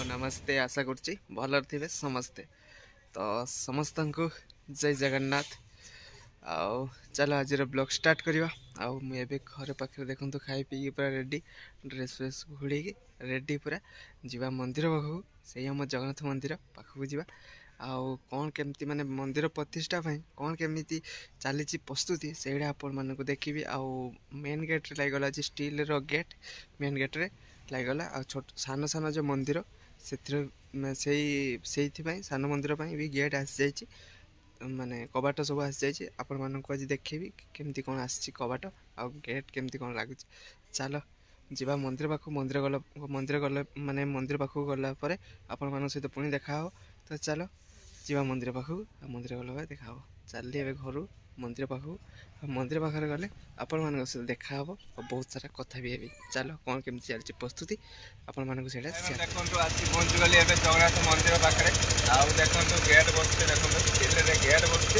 नमस्ते आशा करुच्ची भलर थे समस्ते तो समस्त को जय जगन्नाथ। आउ चलो आज ब्लॉग स्टार्ट करवा। आउ मुझे घर पाखे देखो खाई पी पूरा रेडी ड्रेस फ्रेस घोड़े रेडी पूरा जीवा मंदिर पाखक से आम जगन्नाथ मंदिर पाखक जीवा। आउ कौन केमती माने मंदिर प्रतिष्ठा कौन केमी चली प्रस्तुति से आपण मानक देखी। आउ मेन गेट लगला स्टील रो गेट मेन गेट रे लगला। आ छोट सान सान जो मंदिर से सान मंदिर भी गेट आसी जाइए माने कबाट सब आसी जाइए। आपण मानक आज देखेबी केमती कौन आसी कबाट आ गेट केमती कौन लगुच। चलो जीवा मंदिर पाख मंदिर गला माने मंदिर पाख गला पर आपण मान सहित पुणी देखा हो। तो चलो जीवा मंदिर पाखक मंदिर गला देखा हो। चलिए ए घर मंदिर पाखक मंदिर पाखे गले आपण मान सहित देखा हो और बहुत सारा कथा भी है। चलो कौन केमती चलती प्रस्तुति आपण मान देखो आसी पहुँच गली ए जगन्नाथ मंदिर पाखे। आउ देखो गेट बसते देखो गेट बसते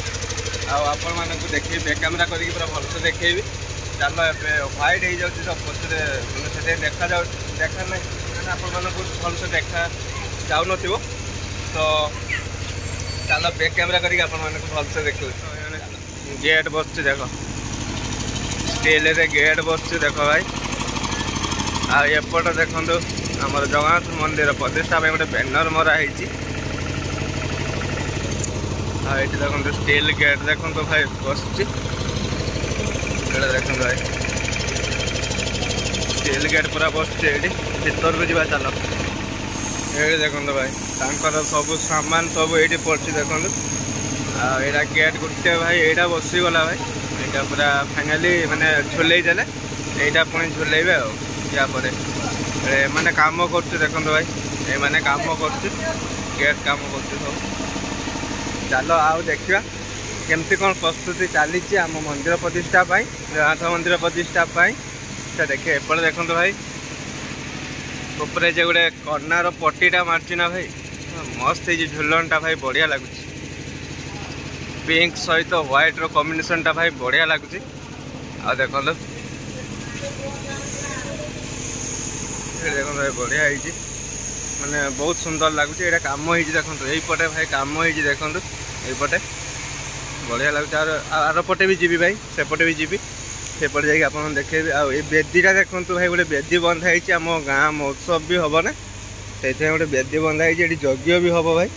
आपण मानक देखे कैमेरा करके पूरा भलसे देखेबी। चलो ए व्हाइट हो जाऊँ सब पचरे देखा जा देखा ना आपण मानक भलसे देखा जाऊन तो चलो बैक कैमेरा करके आपण मानक भलसे देखो। गेट बस देख स्टील रे गेट बस देख भाई। आएपट देखो आम जगन्नाथ मंदिर प्रतिष्ठा गोटे बैनर मराही। देखो स्टील गेट देखो भाई बस देखो भाई स्टील गेट पूरा बस भीतर को जा। चलो ये देखो भाई सब सामान सब ये पड़ी देखो। यहाँ गेट गोटे भाई यहाँ बसीगला भाई यहाँ पूरा फाइनाली माने झुलई देले यहाँ पुणी झुलेबे यापर मैंने कम कर देखो भाई ये मैंने कम कर गेट कम कर सब। चलो आओ देखा केमती कौन प्रस्तुति चली आम मंदिर प्रतिष्ठा जगन्नाथ मंदिर प्रतिष्ठा से देखे। एपटे देखो भाई ऊपर जो गोटे कर्नार पट्टीटा मार्ची ना भाई मस्त है झुलनटा भाई बढ़िया लगुच। पिंक सहित व्हाइट रो कॉम्बिनेशन टा भाई बढ़िया लगुच। आ देखो देखो भाई बढ़िया है माने बहुत सुंदर लगुच। ये काम हो देखो यहीपटे भाई काम हो देखो यहीपटे बढ़िया लगुच। आर पटे भी जीवी भाई सेपटे भी जीवी सेपटे जाकि आप देखे। बेदीटा देखो भाई गोटे बेदी बंधाई आम गाँ महोत्सव भी हम ना से गोटे बेदी बंधाई यज्ञ भी हम भाई।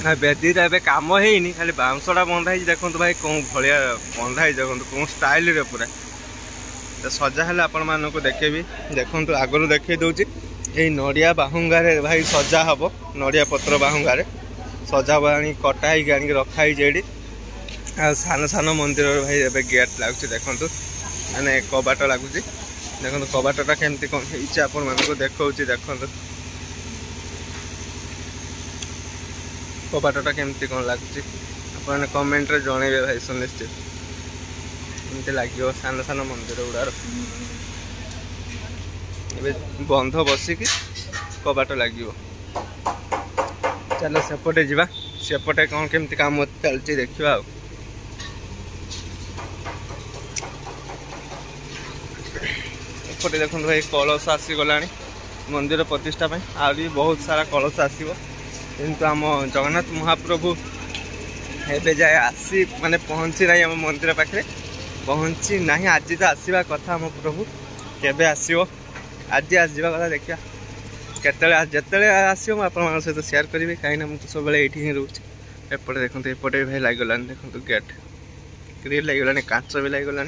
बेदीटा ए कम है खाली बाउंसटा बंधाई देखो भाई कौन भाया बंधाई देखो कौन स्टाइल रे पूरा तो सजा है आपण मानक देखेबी। देखो आगु देखे दूसरी ये नड़िया बाहुंगारे भाई सजा हम नड़िया पत्र बाहुंगारे सजा आनी कटा आनी रखाई ये सान सान मंदिर भाई ए गेट लगुच देखो माने कबाट लगुच देखो कबाटा केमती कौन आपण मानक देखा देखो कबाटा केमती कौन लगुच आपने कमेंट रे जनइबे भाई सुनिश्चित एमती लगे सान सान मंदिर गुड़ार बंध बसिकी कबाट लगे। चलो सेपटे जावा सेपटे कौन केमती काम चलती देखा। एपटे देखो भाई कलश आसीगला मंदिर प्रतिष्ठा भी बहुत सारा कलश आसो किंतु आम जगन्नाथ महाप्रभु एबे जाए आसी माने पहुँची ना आम मंदिर पाखे पहुँची ना। आज तो आसवा कथा आम प्रभु केबे आसो आज आसवा कथा देखा केतले जिते आसो आप सहित शेयर करी कहीं मुझे सब ये ही रोचे। एपटे देखो एपटे भाई लगला देखो गेट ग्रिल लगला कांच भी लगला।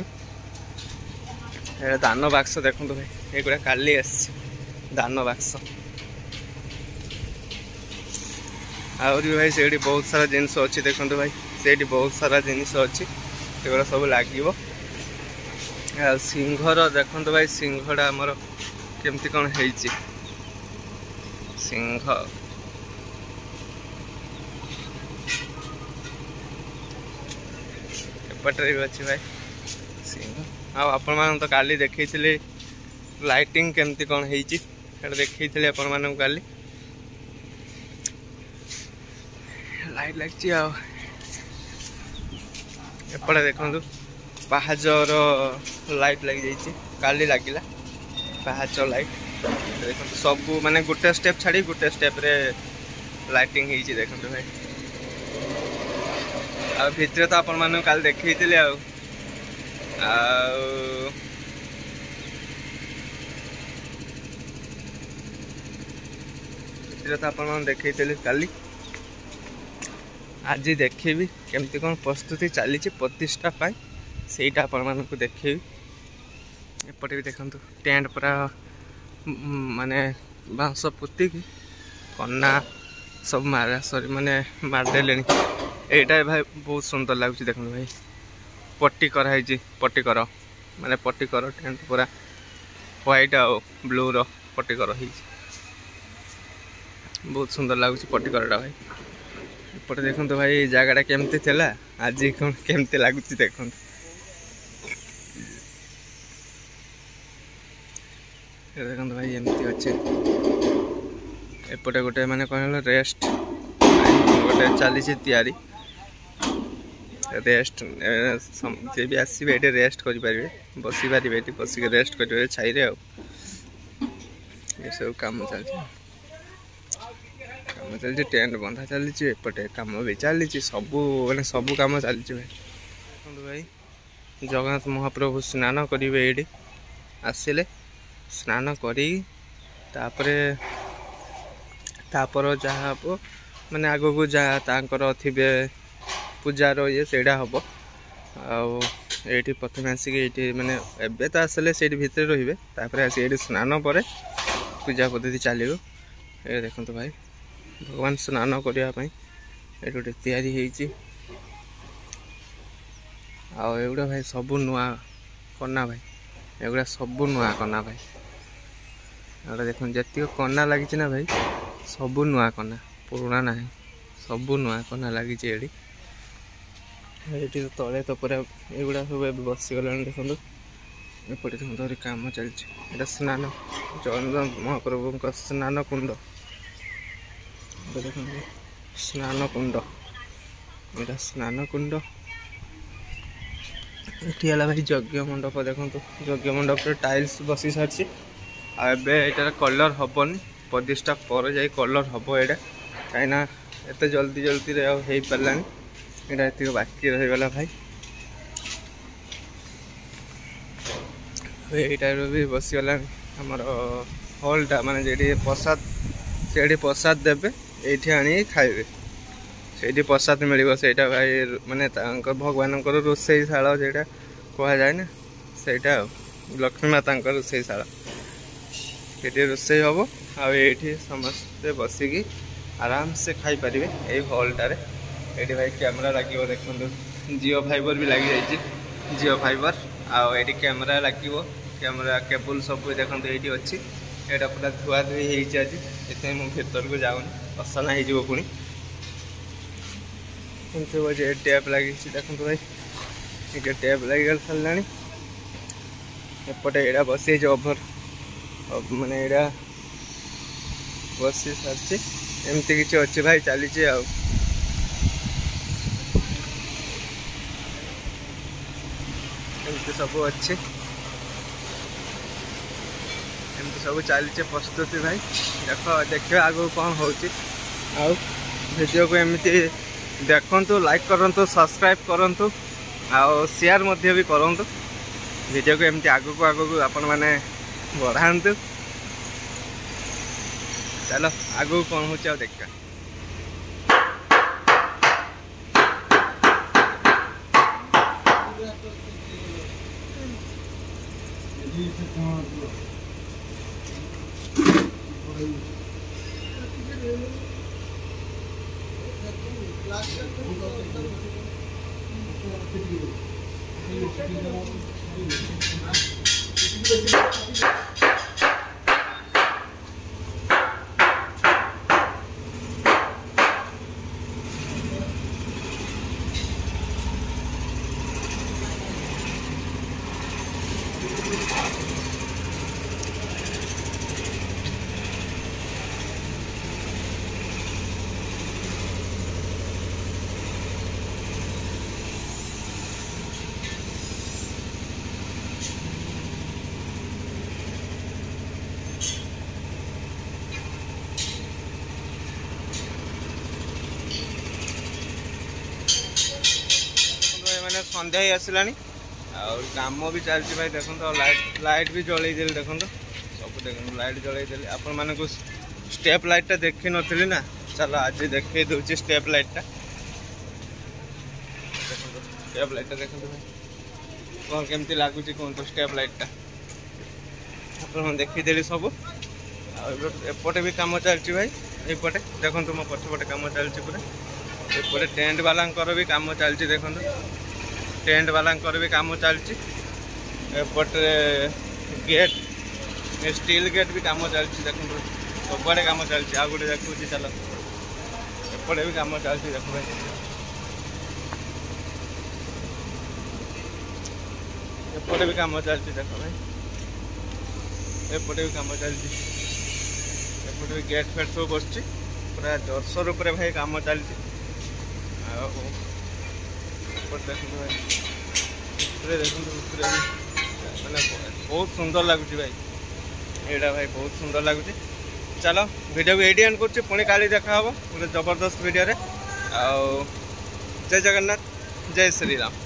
दान बाक्स देखो भाई ये गुड़ा काली दान बाक्स आहरी भाई से बहुत सारा जिनस अच्छी देखो भाई से बहुत सारा जिनस अच्छी सब लगे। सिंहर देखो भाई सिंहटा आमर केमती कौन है सिंह एपटे भी अच्छी भाई सिंह। आपण मान तो काली देखी लाइटिंग केमती कौन है देखी आपण मान काली लाइट लगी। एपटे देखो पाहाचर लाइट लगी काली लगिला पाहाच लाइट देखो सब माने गोटे स्टेप छाड़ी गोटे स्टेप रे लाइटिंग होती देखो भाई आ भितर तो आपण मानू काल देखी तो आपण मान देखी काली आज देखेबी केमती कौन प्रस्तुति चली प्रतिष्ठा पाई सेटा आपण मानू देखेबी एपटे भी देखु टेंट पूरा माने बांस पोतिकी कन्ना सब मारा सरी माने मारदेले एटा भाई बहुत सुंदर लगुच देखो भाई पट्टी कराई पट्टी कर माने पट्टी कर टेंट पूरा व्हाइट आ ब्लू रो पट्टी कर बहुत सुंदर लगुच पट्टी करटा भाई एपटे देखो भाई जगह केमती थिला आज केमती लगुच देखो देखो भाई एमती अच्छे एपटे गोटे माने कहल रेस्ट गोटे चली तैयारी रेस्ट जे भी आसवे ये रेस्ट करें बसी पारे बसिक रेस्ट करेंगे छाई ये सब काम चलती टेंट बंधा चली एपटे कम भी चली सबू मैंने सबू कम चली भाई भाई जगन्नाथ महाप्रभु स्नान करेंगे ये आसिले स्नान करी तापर जहाँ हम मैंने आग को जहाँ तांकर थिबे पूजार ये सेटा हम ये प्रथम आसिक मैंने एबे तो आसले से भितर रे आसिक स्नान पर पूजा पद्धति चलो ये देखो भाई भगवान स्नान करने ये गोटे तैयारी एगुड़ा भाई सबू नुआ कना भाई एगुड़ा सबू नुआ कना भाई एगुड़ा देखो जी कना लगी ना भाई सबू नुआ कना पुराना ना सबू नुआ कना लगी ये तले तो पूरा एगुड़ा सब बसीगला देखो एपटे देखो कम चलती स्नान जगन्नाथ महाप्रभु का स्नान कुंड देखो स्नान कुंड यहाँ स्नान कुंड ये भाई यज्ञ मंडप देखो यज्ञ मंडप टाइल्स बसी सारी आटार कलर हेनी प्रतिष्ठा पर जा कलर हम ये कहीं एत जल्दी जल्दी हो पारा यहाँ ये बाकी रहीगला भाई यहीटार भी बसीगला आमर हॉलटा माने जी प्रसाद से प्रसाद देवे ये आनी खाइबे से प्रसाद मिल से भाई माने भगवान रोषेईशाला जो कह जाए ना सेटा लक्ष्मी माता रोषेईशाला ये रोषे हम आठी समस्ते बसिकी आराम से खाई पारे ये हॉलटार ये भाई कैमरा लगे देखो जियो फाइबर भी लगी जाइए जियो फाइबर आठी कैमरा लगे कैमरा केबल सब देखो ये अच्छी यहाँ पूरा धुआ धुई आज ये मुझे भर को जाऊनी असना हो पुणी टैप लगी देखो भाई ये टैप लगी सारा एपटे यहाँ बसी ओभर माने यहाँ बसी सारी एमती किसी अच्छे भाई चली सब अच्छे एमती सब चली प्रस्तुति भाई देख आगो कौन हो वीडियो को एमती देखु लाइक करूँ सब्सक्राइब करूँ आउ शेयर भी करूँ वीडियो को एमती आगू आपण मैंने बढ़ातु चलो आगू कौन हो देखा मैंने सन्ध्या ही आसलानी काम भी चलती भाई देखो लाइट भी जलई देली देखो सब देखो लाइट जलई देली आपण मानक स्टेप लाइटा देखी नी ना चलो आज देखे दूसरी स्टेप लाइटा स्टेप लाइटा देखो भाई कौन केमती लगुच कहतु स्टेप लाइटा आप देखीदेली सब एपटे भी कम चलती भाई एपटे देखो मो पछपटे कम चलती पूरा एपटे टेंट वाला भी कम चलती देखो टेंट वाला भी कम चलती एपटे गेट स्टील गेट भी कम चलती देखो सबड़े कम चलती आ गए देखुच चलो एपटे भी कम चलती देखो भाई एपटे भी कम चलती देखो भाई एपटे भी कम चलती एपटे भी गेट फेट सब बस पूरा जोरसोर उपर भाई कम चलती देखो भाई देखो मैंने बहुत सुंदर लगुच भाई यहाँ भाई बहुत सुंदर लगुच चलो वीडियो को एडी एंड कर पुणी काली देखा गोटे जबरदस्त वीडियो रे जय जगन्नाथ जय श्री राम।